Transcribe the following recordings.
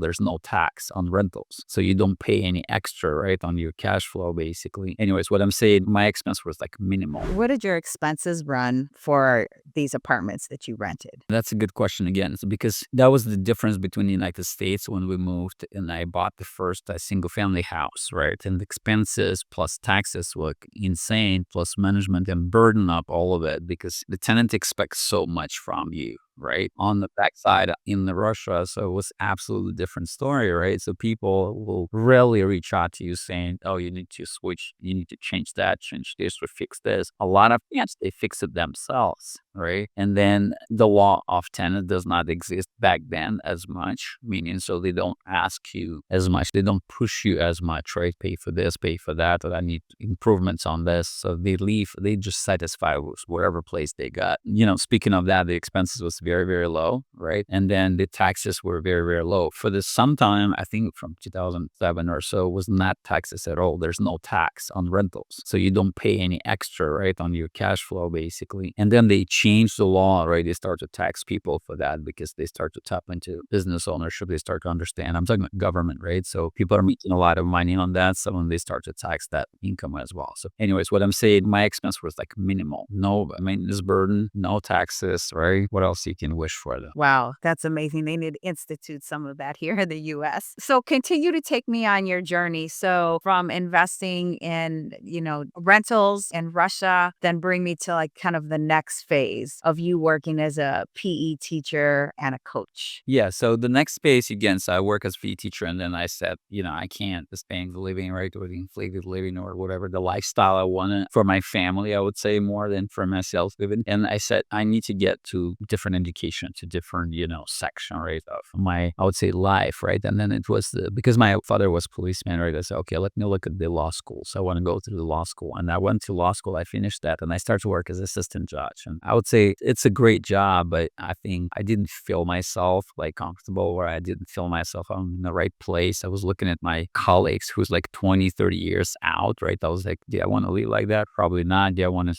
there's no tax on rentals. So you don't pay any extra, right, on your cash flow, basically. Anyways, what I'm saying, my expense was like minimal. What did your expenses run for these apartments that you rented? That's a good question again. So because that was the difference between the United States when we moved and I bought the first single family house, right? And the expenses plus taxes were insane, plus management and burden up all of it because the tenant expects so much from you. Right on the backside in Russia, so it was absolutely different story, right? So people will rarely reach out to you saying, "Oh, you need to switch, you need to change that, change this, or fix this." A lot of yes, they fix it themselves, right? And then the law of tenant does not exist back then as much, meaning so they don't ask you as much, they don't push you as much, right? Pay for this, pay for that, or I need improvements on this. So they leave, they just satisfy with whatever place they got. Speaking of that, the expenses was very, very low, right? And then the taxes were very, very low. For this sometime, I think from 2007 or so, was not taxes at all. There's no tax on rentals. So you don't pay any extra, right, on your cash flow, basically. And then they changed the law, right? They start to tax people for that because they start to tap into business ownership. They start to understand. I'm talking about government, right? So people are making a lot of money on that. So when they start to tax that income as well. So anyways, what I'm saying, my expense was like minimal. No maintenance burden, no taxes, right? What else you can wish for them? Wow, that's amazing. They need to institute some of that here in the US. So continue to take me on your journey. So from investing in, rentals in Russia, then bring me to like kind of the next phase of you working as a PE teacher and a coach. Yeah. So the next space again, so I work as PE teacher, and then I said, I can't sustain the living, right, or the inflated living or whatever the lifestyle I wanted for my family, I would say more than for myself living. And I said, I need to get to different education, to different, section, right, of my, I would say, life, right. And then it was because my father was policeman, right. I said, okay, let me look at the law school. So I want to go to the law school, and I went to law school. I finished that, and I started to work as assistant judge. And I would say it's a great job, but I think I didn't feel myself like comfortable, or I didn't feel myself I'm in the right place. I was looking at my colleagues who's like 20, 30 years out, right. I was like, do I want to live like that? Probably not. Do I want to,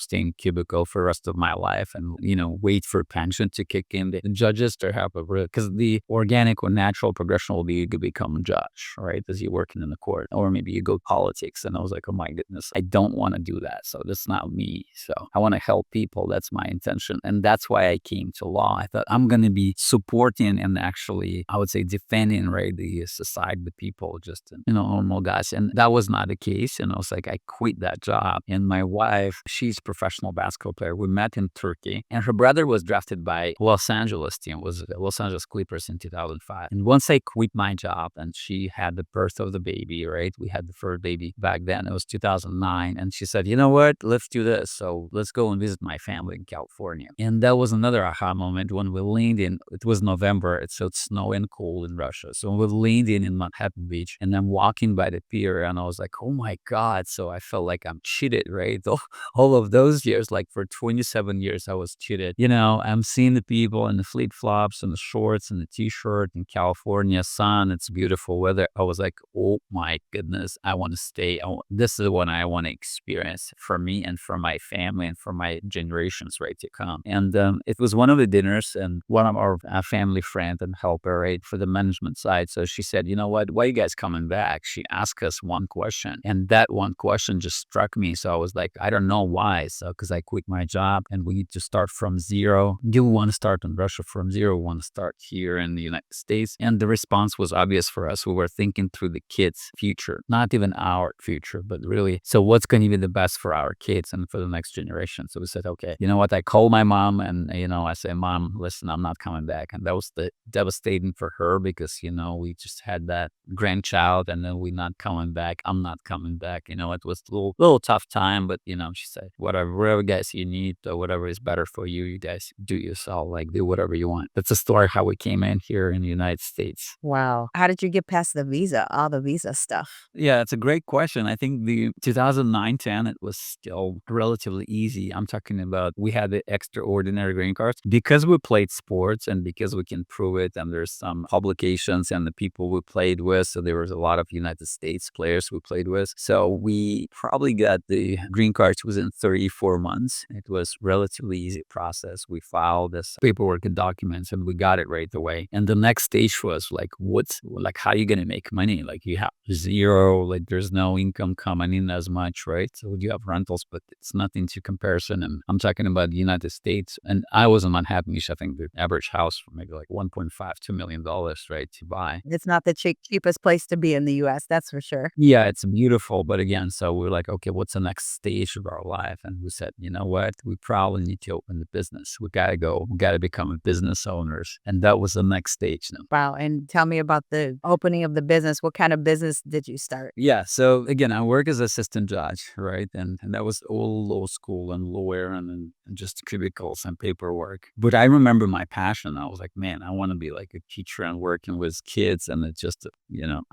stay in cubicle for the rest of my life and, wait for pension to kick in? The judges to have a real, because the organic or natural progression will be you could become a judge, right, as you're working in the court, or maybe you go politics. And I was like, oh my goodness, I don't want to do that. So that's not me. So I want to help people. That's my intention. And that's why I came to law. I thought I'm going to be supporting and actually, I would say, defending, right, the society, the people, just, normal guys. And that was not the case. And I was like, I quit that job. And my wife, she's a professional basketball player. We met in Turkey, and her brother was drafted by Los Angeles team, was the Los Angeles Clippers in 2005. And once I quit my job, and she had the birth of the baby, right? We had the first baby back then. It was 2009. And she said, you know what? Let's do this. So let's go and visit my family in California. And that was another aha moment when we leaned in. It was November. So it's snowy and cold in Russia. So we leaned in Manhattan Beach, and I'm walking by the pier, and I was like, oh my God. So I felt like I'm cheated, right? All of those years, like for 27 years, I was cheated. I'm seeing the people in the flip flops and the shorts and the t-shirt in California sun. It's beautiful weather. I was like, oh my goodness, I want to stay. This is what I want to experience for me and for my family and for my generations, right, to come. And it was one of the dinners, and one of our family friend and helper, right, for the management side. So she said, you know what, why are you guys coming back? She asked us one question, and that one question just struck me. So I was like, I don't know why. So because I quit my job and we need to start from zero. Do we want to start in Russia from zero? We want to start here in the United States? And the response was obvious for us. We were thinking through the kids' future, not even our future, but really, so what's going to be the best for our kids and for the next generation? So we said, okay, you know what? I called my mom, and, I said, Mom, listen, I'm not coming back. And that was devastating for her because, we just had that grandchild, and then we're not coming back. I'm not coming back. It was a little tough time, but, she said, whatever guys you need, or whatever is better for you, you guys do yourself, like do whatever you want. That's a story how we came in here in the United States. Wow. How did you get past the visa, all the visa stuff? Yeah, it's a great question. I think the 2009-10, it was still relatively easy. I'm talking about we had the extraordinary green cards because we played sports and because we can prove it. And there's some publications and the people we played with. So there was a lot of United States players we played with. So we probably got the green cards within 34 months. It was relatively easy process. We file this paperwork and documents, and we got it right away. And the next stage was like, how are you going to make money? Like you have zero, like there's no income coming in as much, right? So you have rentals, but it's nothing to comparison. And I'm talking about the United States. And I was in Manhattan, I think the average house for maybe like 1.5, $2 million, right, to buy. It's not the cheapest place to be in the US, that's for sure. Yeah, it's beautiful. But again, so we're like, okay, what's the next stage of our life? And we said, you know what? We probably need to open the business. We got to go. We got to become business owners. And that was the next stage now. Wow, and tell me about the opening of the business. What kind of business did you start? Yeah. So again, I work as assistant judge, right? And that was all law school and lawyer and just cubicles and paperwork. But I remember my passion. I was like, man, I want to be like a teacher and working with kids. And it's just,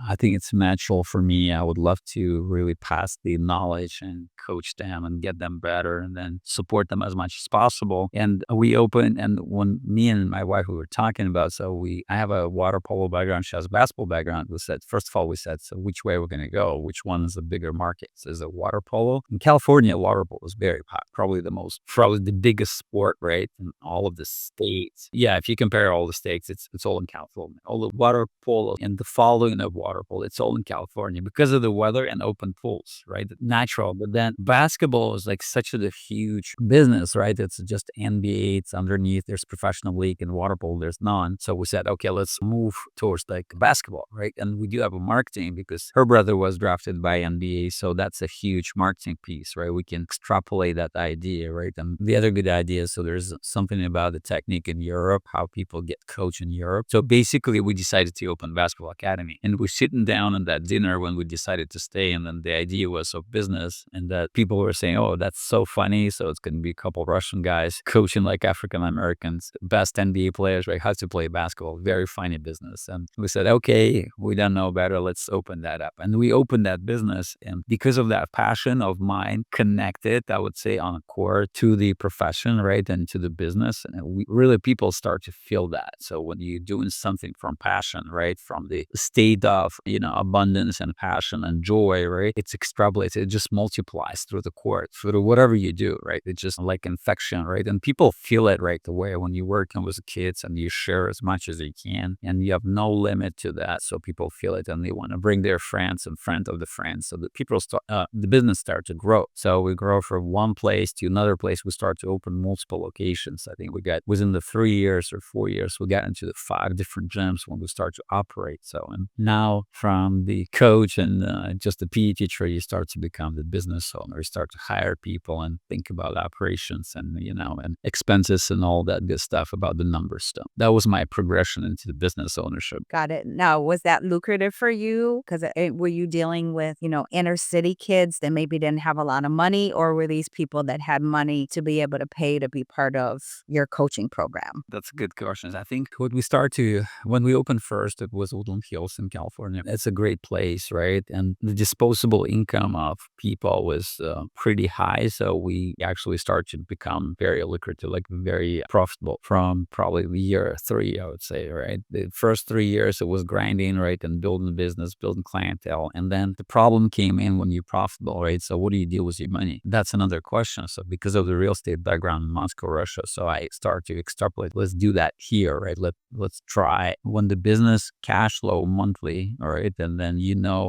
I think it's natural for me. I would love to really pass the knowledge and coach them and get them better and then support them as much as possible. And we opened, and when me and my wife, we were talking about, I have a water polo background. She has a basketball background. We said, first of all, so which way we're going to go? Which one is a bigger market? So is it water polo? In California, water polo is very hot. Probably the biggest sport, right? In all of the states. Yeah. If you compare all the states, it's all in California. All the water polo and the following of water polo, it's all in California because of the weather and open pools, right? Natural. But then basketball is like such a huge business, right? It's just NBA, it's underneath, there's professional league, and water polo, there's none. So we said, okay, let's move towards like basketball, right? And we do have a marketing because her brother was drafted by NBA. So that's a huge marketing piece, right? We can extrapolate that idea, right? And the other good idea, so there's something about the technique in Europe, how people get coached in Europe. So basically we decided to open basketball academy, and we're sitting down at that dinner when we decided to stay. And then the idea was of business, and that people were saying, oh, that's so funny. So it's going to be a couple of Russian guys coaching like African Americans, best NBA players, right? How to play basketball. Very funny business. And we said, okay, we don't know better. Let's open that up. And we opened that business. And because of that passion of mine connected, I would say on a core to the profession, right? And to the business. And people start to feel that. So when you're doing something from passion, right? From the state of, abundance and passion and joy, right? It's extrapolated. It just multiplies through the court, through whatever you do, right? It's just like infection, right? And people feel it right away when you're working with kids and you share as much as you can and you have no limit to that. So people feel it and they want to bring their friends and friend of the friends. So the business starts to grow. So we grow from one place to another place. We start to open multiple locations. I think we got within the 3 years or 4 years, we got into the 5 different gyms when we start to operate. So, and now from the coach and just the PE teacher, you start to become the business owner. You start to hire people and think about operations and, and expenses and all that good stuff about the numbers stuff. That was my progression into the business ownership. Got it. Now, was that lucrative for you? Because were you dealing with, inner city kids that maybe didn't have a lot of money, or were these people that had money to be able to pay to be part of your coaching program? That's a good question. I think when we opened first, it was Woodland Hills in California. It's a great place, right? And the disposable income of people was pretty high. So we actually started to become very lucrative, like very profitable from probably year 3, I would say, right? The first 3 years, it was grinding, right? And building business, building clientele. And then the problem came in when you're profitable, right? So what do you do with your money? That's another question. So because of the real estate background in Moscow, Russia, so I start to extrapolate, let's do that here, right? Let's try when the business cash flow monthly, all right? And then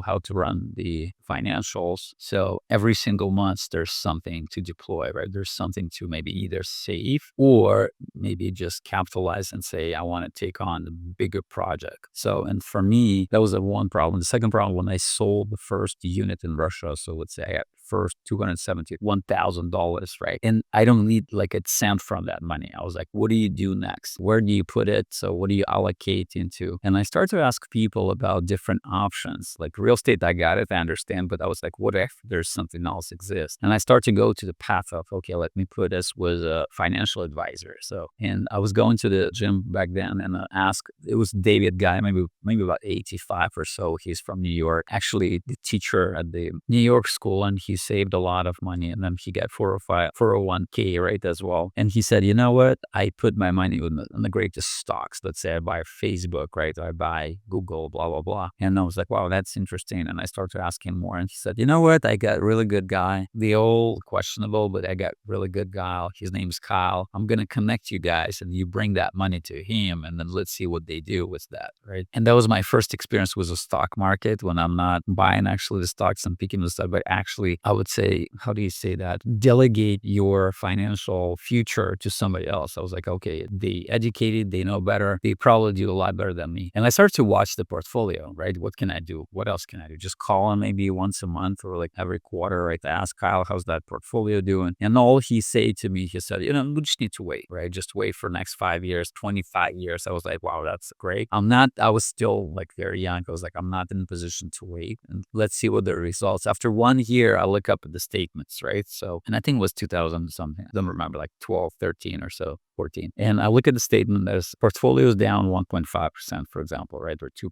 how to run the financials. So every single month, there's something to deploy, right? There's something to maybe either save or maybe just capitalize and say, I want to take on the bigger project. So, and for me, that was the one problem. The second problem, when I sold the first unit in Russia, so let's say I got first $271,000, right? And I don't need like a cent from that money. I was like, what do you do next? Where do you put it? So what do you allocate into? And I started to ask people about different options. Like real estate, I got it, I understand, but I was like, what if there's something else exists? And I start to go to the path of, okay, let me put this with a financial advisor. So, and I was going to the gym back then and it was David guy, maybe about 85 or so. He's from New York, actually the teacher at the New York school, and he he saved a lot of money, and then he got 405, 401k, right, as well. And he said, you know what? I put my money on the greatest stocks. Let's say I buy Facebook, right? I buy Google, blah, blah, blah. And I was like, wow, that's interesting. And I started asking more. And he said, you know what? I got a really good guy. The old questionable, but I got really good guy. His name's Kyle. I'm going to connect you guys and you bring that money to him. And then let's see what they do with that, right? And that was my first experience with the stock market, when I'm not buying actually the stocks and picking the stock, but actually, I would say, how do you say that? Delegate your financial future to somebody else. I was like, okay, they educated, they know better. They probably do a lot better than me. And I started to watch the portfolio, right? What can I do? What else can I do? Just call him maybe once a month or like every quarter, right? To ask Kyle, how's that portfolio doing? And all he said to me, he said, we just need to wait, right? Just wait for next 5 years, 25 years. I was like, wow, that's great. I was still like very young. I was like, I'm not in a position to wait. And let's see what the results. After 1 year, I look up at the statements, right? So, and I think it was 2000 something. I don't remember, like 12, 13 or so. 14. And I look at the statement, there's portfolios down 1.5%, for example, right? Or 2%,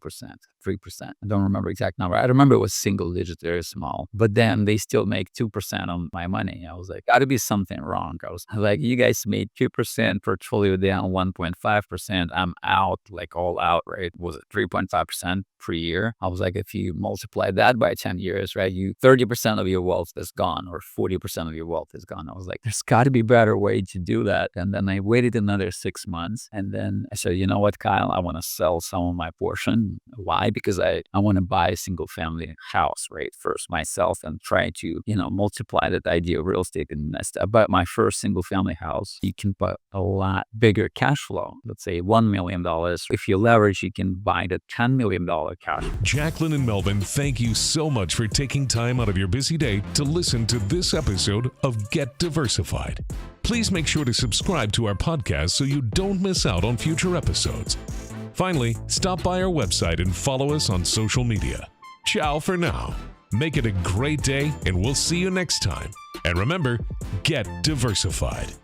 3%. I don't remember exact number. I remember it was single digit, very small. But then they still make 2% on my money. I was like, gotta be something wrong. I was like, you guys made 2%, portfolio down 1.5%. I'm out, like all out, right? Was it 3.5% per year? I was like, if you multiply that by 10 years, right? 30% of your wealth is gone, or 40% of your wealth is gone. I was like, there's got to be a better way to do that. And then I waited another 6 months. And then I said, you know what, Kyle, I want to sell some of my portion. Why? Because I want to buy a single family house, right? First myself, and try to, multiply that idea of real estate and invest. I bought my first single family house. You can put a lot bigger cash flow. Let's say $1 million. If you leverage, you can buy the $10 million cash. Jacqueline and Melvin, thank you so much for taking time out of your busy day to listen to this episode of Get Diversified. Please make sure to subscribe to our podcast so you don't miss out on future episodes. Finally, stop by our website and follow us on social media. Ciao for now. Make it a great day, and we'll see you next time. And remember, get diversified.